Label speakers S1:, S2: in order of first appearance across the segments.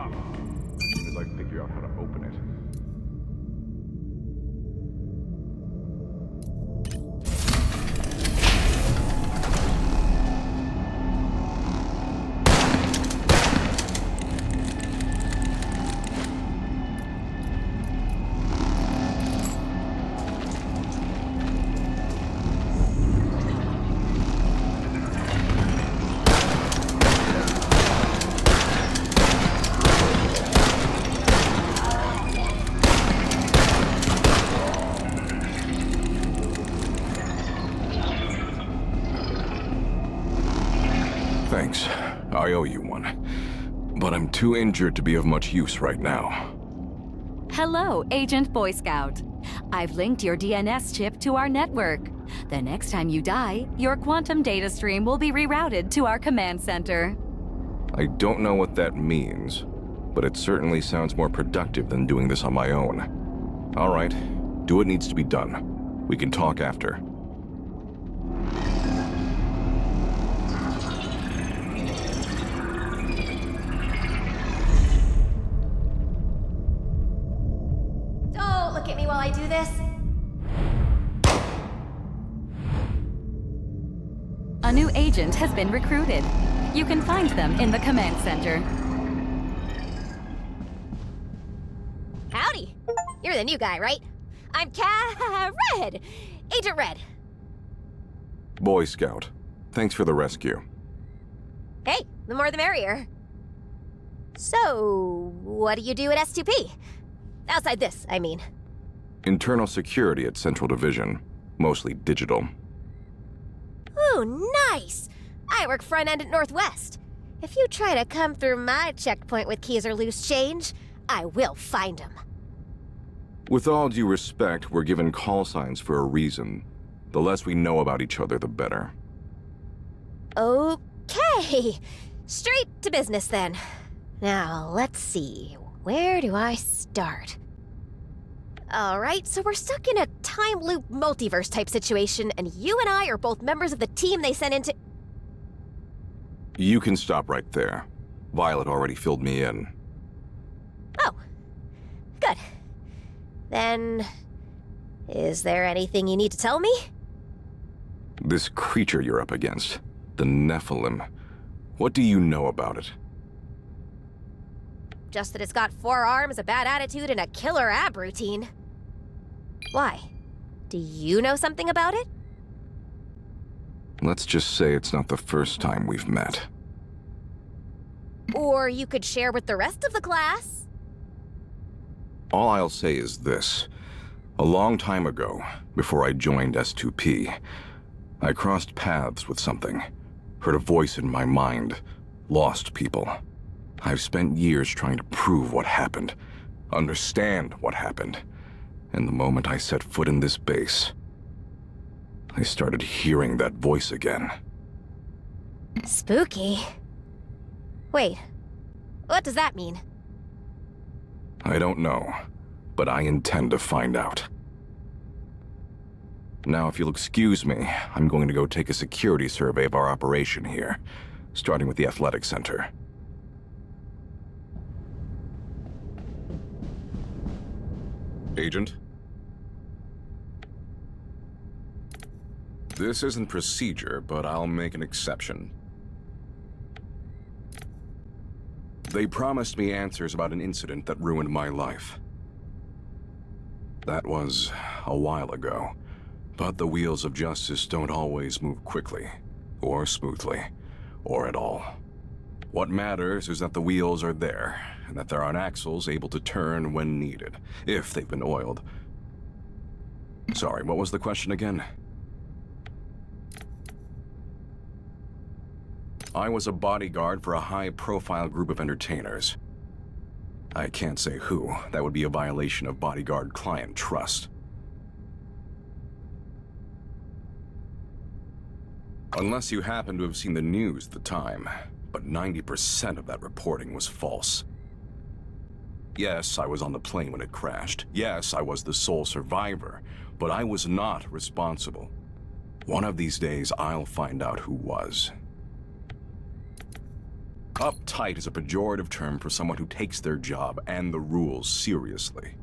S1: lock. As soon as I figure out how to open it.
S2: Thanks. I owe you one. But I'm too injured to be of much use right now.
S3: Hello, Agent Boy Scout. I've linked your DNS chip to our network. The next time you die, your quantum data stream will be rerouted to our command center.
S2: I don't know what that means, but it certainly sounds more productive than doing this on my own. All right, do what needs to be done. We can talk after.
S4: Don't look at me while I do this.
S3: A new agent has been recruited. You can find them in the command center.
S4: Howdy. You're the new guy, right? I'm Red. Agent Red.
S2: Boy Scout, thanks for the rescue.
S4: Hey, the more the merrier. So, what do you do at S2P? Outside this, I mean.
S2: Internal security at Central Division, mostly digital.
S4: Ooh, nice! I work front end at Northwest. If you try to come through my checkpoint with keys or loose change, I will find them.
S2: With all due respect, we're given call signs for a reason. The less we know about each other, the better.
S4: Okay. Straight to business then. Now, let's see. Where do I start? Alright, so we're stuck in a time loop multiverse type situation, and you and I are both members of the team they sent into.
S2: You can stop right there. Violet already filled me in.
S4: Oh. Good. Then, is there anything you need to tell me?
S2: This creature you're up against, the Nephilim. What do you know about it?
S4: Just that it's got 4 arms, a bad attitude, and a killer ab routine. Why? Do you know something about it?
S2: Let's just say it's not the first time we've met.
S4: Or you could share with the rest of the class.
S2: All I'll say is this. A long time ago, before I joined S2P, I crossed paths with something, heard a voice in my mind, lost people. I've spent years trying to prove what happened, understand what happened, and the moment I set foot in this base, I started hearing that voice again.
S4: Spooky. Wait, what does that mean?
S2: I don't know, but I intend to find out. Now, if you'll excuse me, I'm going to go take a security survey of our operation here, starting with the athletic center. Agent? This isn't procedure, but I'll make an exception. They promised me answers about an incident that ruined my life. That was a while ago, but the wheels of justice don't always move quickly, or smoothly, or at all. What matters is that the wheels are there, and that there are axles able to turn when needed, if they've been oiled. Sorry, what was the question again? I was a bodyguard for a high-profile group of entertainers. I can't say who. That would be a violation of bodyguard-client trust. Unless you happen to have seen the news at the time, but 90% of that reporting was false. Yes, I was on the plane when it crashed. Yes, I was the sole survivor, but I was not responsible. One of these days, I'll find out who was. Uptight is a pejorative term for someone who takes their job and the rules seriously.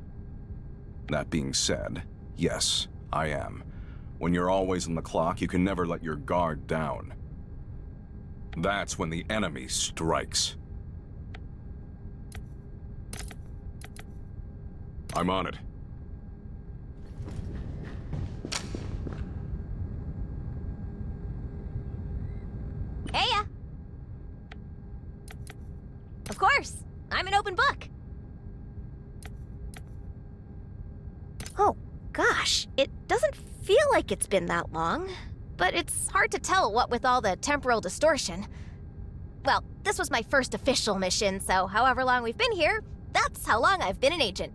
S2: That being said, yes, I am. When you're always on the clock, you can never let your guard down. That's when the enemy strikes. I'm on it.
S4: Heya! Of course, I'm an open book. Oh, gosh, it doesn't feel like it's been that long, but it's hard to tell what with all the temporal distortion. Well, this was my first official mission, so however long we've been here, that's how long I've been an agent.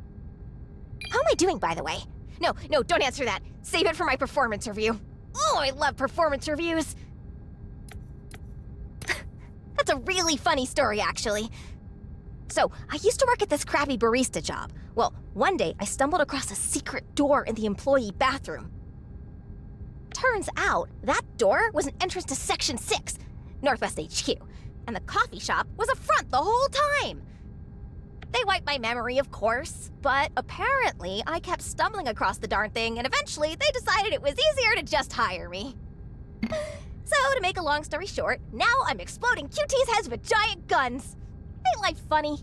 S4: How am I doing, by the way? No, don't answer that. Save it for my performance review. Oh, I love performance reviews. That's a really funny story, actually. So, I used to work at this crappy barista job. Well, one day I stumbled across a secret door in the employee bathroom. Turns out, that door was an entrance to Section 6, Northwest HQ, and the coffee shop was a front the whole time. They wiped my memory, of course, but apparently I kept stumbling across the darn thing, and eventually they decided it was easier to just hire me. So, to make a long story short, now I'm exploding QT's heads with giant guns. Ain't life funny?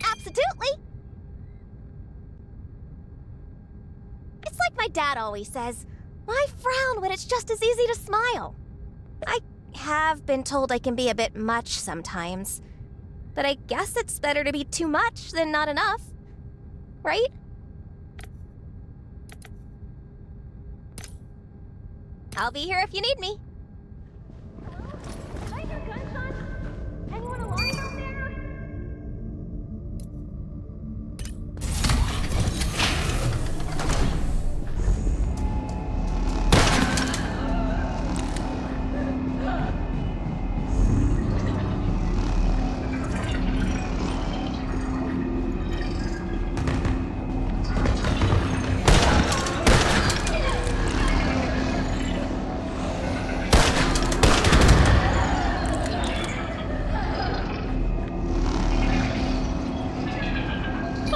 S4: Absolutely. It's like my dad always says, why frown when it's just as easy to smile? I have been told I can be a bit much sometimes, but I guess it's better to be too much than not enough, right? I'll be here if you need me. Hello? Is your gunshot? Anyone alive out there?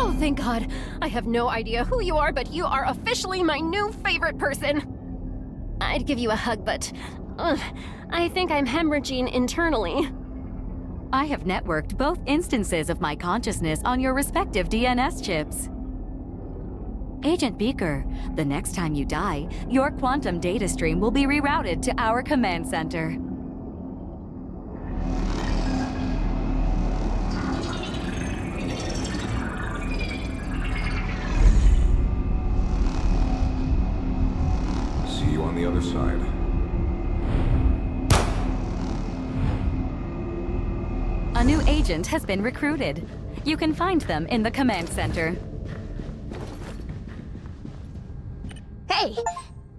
S5: Oh, thank God. I have no idea who you are, but you are officially my new favorite person. I'd give you a hug, but I think I'm hemorrhaging internally.
S3: I have networked both instances of my consciousness on your respective DNS chips. Agent Beaker, the next time you die, your quantum data stream will be rerouted to our command center.
S2: See you on the other side.
S3: A new agent has been recruited. You can find them in the command center.
S4: Hey,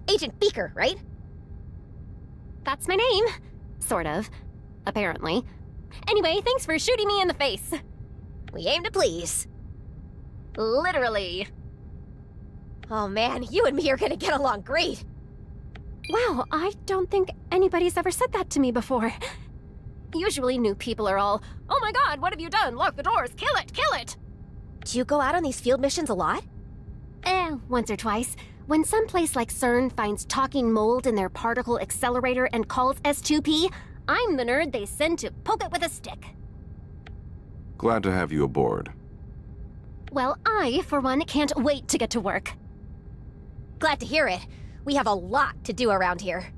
S4: Agent Beaker, right?
S5: That's my name. Sort of. Apparently. Anyway, thanks for shooting me in the face.
S4: We aim to please.
S5: Literally.
S4: Oh man, you and me are gonna get along great.
S5: Wow, I don't think anybody's ever said that to me before. Usually new people are all, oh my God, what have you done? Lock the doors, kill it, kill it!
S4: Do you go out on these field missions a lot?
S5: Once or twice. When some place like CERN finds talking mold in their particle accelerator and calls S2P, I'm the nerd they send to poke it with a stick.
S2: Glad to have you aboard.
S5: Well, I, for one, can't wait to get to work.
S4: Glad to hear it. We have a lot to do around here.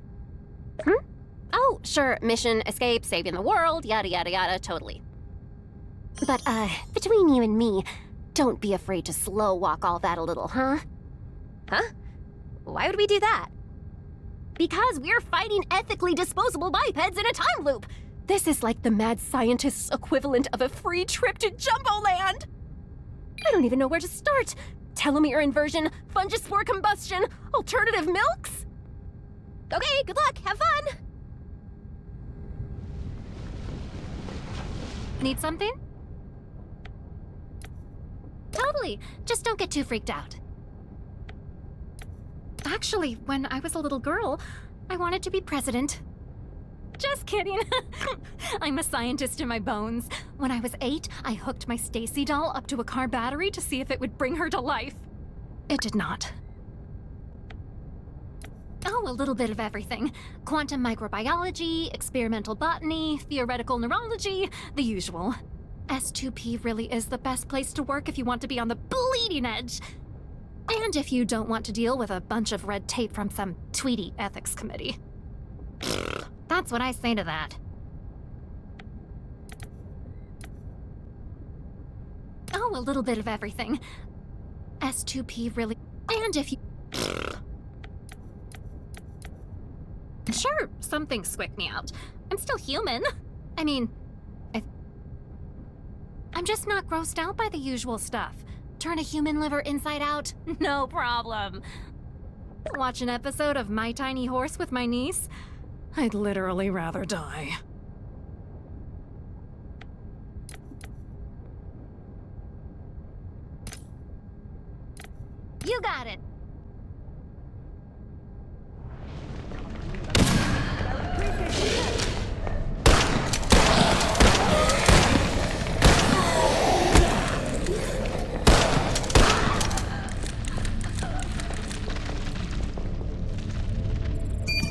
S5: Oh, sure, mission, escape, saving the world, yada yada yada, totally. But, between you and me, don't be afraid to slow walk all that a little, huh?
S4: Huh? Why would we do that?
S5: Because we're fighting ethically disposable bipeds in a time loop! This is like the mad scientist's equivalent of a free trip to Jumbo Land! I don't even know where to start! Telomere inversion, fungispore combustion, alternative milks?
S4: Okay, good luck, have fun!
S5: Need something? Totally, just don't get too freaked out. Actually, when I was a little girl, I wanted to be president. Just kidding. I'm a scientist in my bones. When I was 8, I hooked my Stacy doll up to a car battery to see if it would bring her to life. It did not. Oh, a little bit of everything. Quantum microbiology, experimental botany, theoretical neurology, the usual. S2P really is the best place to work if you want to be on the bleeding edge. And if you don't want to deal with a bunch of red tape from some Tweety ethics committee. That's what I say to that. Oh, a little bit of everything. S2P really... And if you... Sure, some things squick me out. I'm still human. I mean... I'm just not grossed out by the usual stuff. Turn a human liver inside out? No problem. Watch an episode of My Tiny Horse with my niece? I'd literally rather die. You got it.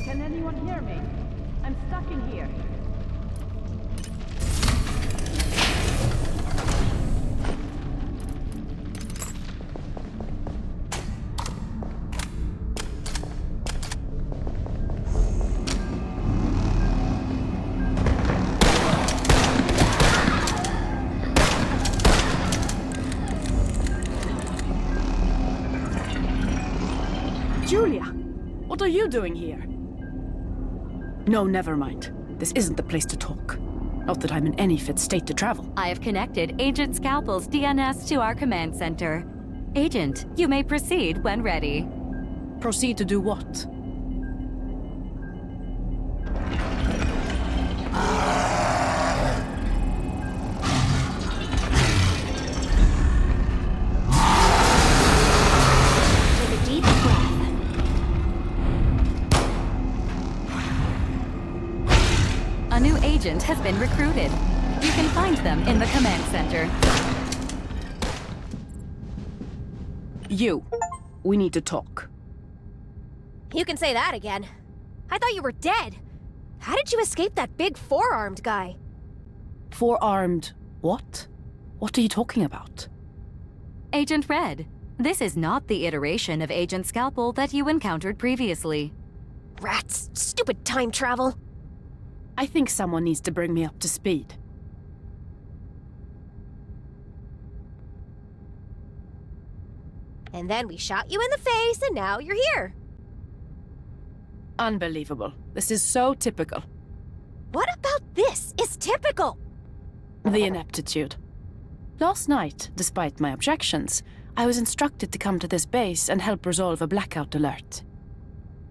S6: Can anyone hear me? I'm stuck in here. Julia, what are you doing here? No, never mind. This isn't the place to talk. Not that I'm in any fit state to travel.
S3: I have connected Agent Scalpel's DNS to our command center. Agent, you may proceed when ready.
S6: Proceed to do what?
S5: Take a deep breath.
S3: A new agent has been recruited. You can find them in the command center.
S6: You. We need to talk.
S4: You can say that again. I thought you were dead. How did you escape that big four-armed guy?
S6: Four-armed what? What are you talking about?
S3: Agent Red, this is not the iteration of Agent Scalpel that you encountered previously.
S4: Rats. Stupid time travel.
S6: I think someone needs to bring me up to speed.
S4: And then we shot you in the face, and now you're here.
S6: Unbelievable. This is so typical.
S4: What about this is typical?
S6: The ineptitude. Last night, despite my objections, I was instructed to come to this base and help resolve a blackout alert.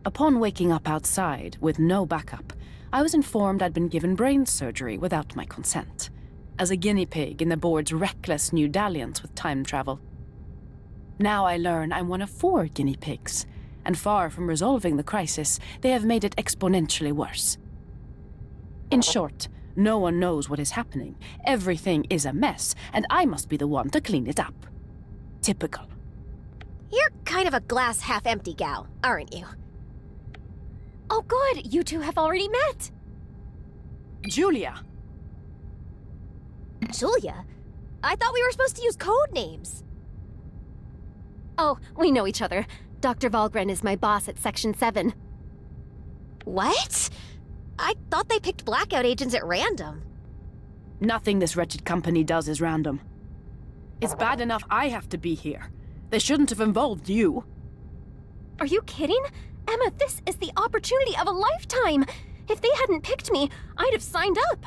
S6: Upon waking up outside, with no backup, I was informed I'd been given brain surgery without my consent, as a guinea pig in the board's reckless new dalliance with time travel. Now I learn I'm one of 4 guinea pigs, and far from resolving the crisis, they have made it exponentially worse. In short, no one knows what is happening, everything is a mess, and I must be the one to clean it up. Typical.
S4: You're kind of a glass half-empty gal, aren't you?
S5: Oh good, you two have already met.
S6: Julia!
S4: Julia? I thought we were supposed to use code names.
S5: Oh, we know each other. Dr. Valgren is my boss at Section 7.
S4: What? I thought they picked blackout agents at random.
S6: Nothing this wretched company does is random. It's bad enough I have to be here. They shouldn't have involved you.
S5: Are you kidding? Emma, this is the opportunity of a lifetime. If they hadn't picked me, I'd have signed up.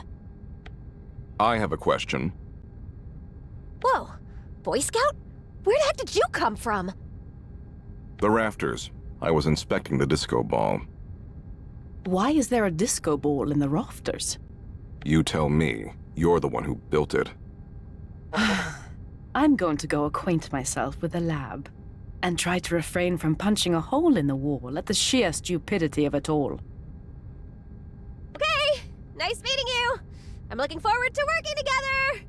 S2: I have a question.
S4: Whoa. Boy Scout? Where the heck did you come from?
S2: The rafters. I was inspecting the disco ball.
S6: Why is there a disco ball in the rafters?
S2: You tell me. You're the one who built it.
S6: I'm going to go acquaint myself with the lab. and try to refrain from punching a hole in the wall at the sheer stupidity of it all.
S4: Okay, nice meeting you. I'm looking forward to working together.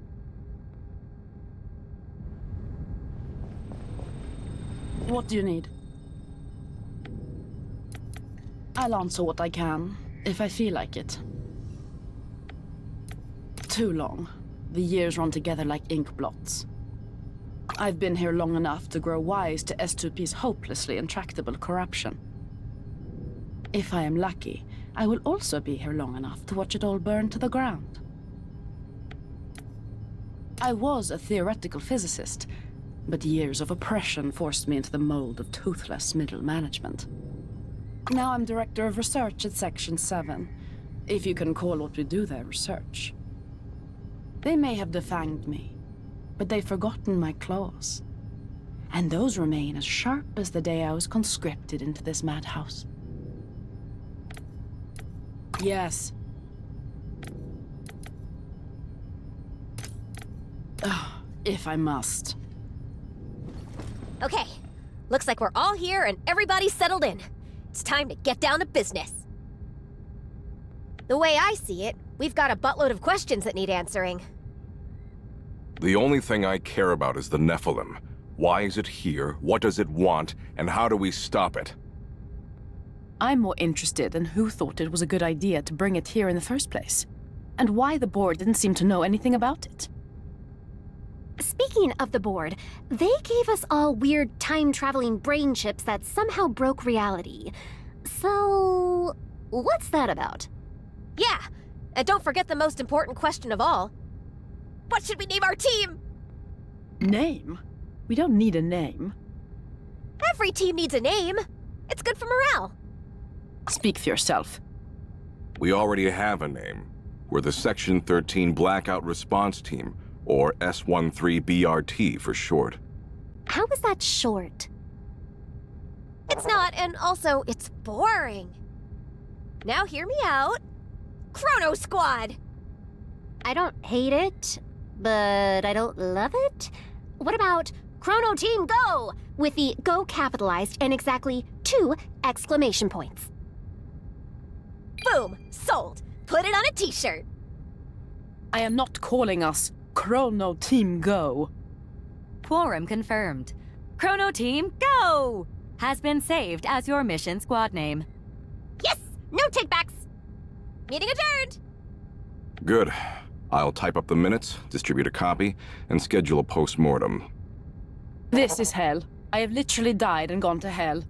S6: What do you need? I'll answer what I can, if I feel like it. Too long. The years run together like ink blots. I've been here long enough to grow wise to S2P's hopelessly intractable corruption. If I am lucky, I will also be here long enough to watch it all burn to the ground. I was a theoretical physicist, but years of oppression forced me into the mold of toothless middle management. Now I'm director of research at Section 7, if you can call what we do there research. They may have defanged me, but they've forgotten my claws. And those remain as sharp as the day I was conscripted into this madhouse. Yes. If I must.
S4: Okay, looks like we're all here and everybody's settled in. It's time to get down to business. The way I see it, we've got a buttload of questions that need answering.
S2: The only thing I care about is the Nephilim. Why is it here? What does it want? And how do we stop it?
S6: I'm more interested in who thought it was a good idea to bring it here in the first place, and why the board didn't seem to know anything about it.
S5: Speaking of the board, they gave us all weird time-traveling brain chips that somehow broke reality. So, what's that about?
S4: Yeah, and don't forget the most important question of all. What should we name our team?
S6: Name? We don't need a name.
S4: Every team needs a name. It's good for morale.
S6: Speak for yourself.
S2: We already have a name. We're the Section 13 Blackout Response Team, or S13BRT for short.
S5: How is that short?
S4: It's not, and also, it's boring. Now hear me out. Chrono Squad!
S5: I don't hate it, but I don't love it. What about Chrono Team Go? With the Go capitalized and exactly 2 exclamation points.
S4: Boom! Sold! Put it on a t-shirt!
S6: I am not calling us Chrono Team Go.
S3: Quorum confirmed. Chrono Team Go! Has been saved as your mission squad name.
S4: Yes! No takebacks! Meeting adjourned!
S2: Good. I'll type up the minutes, distribute a copy, and schedule a post-mortem.
S6: This is hell. I have literally died and gone to hell.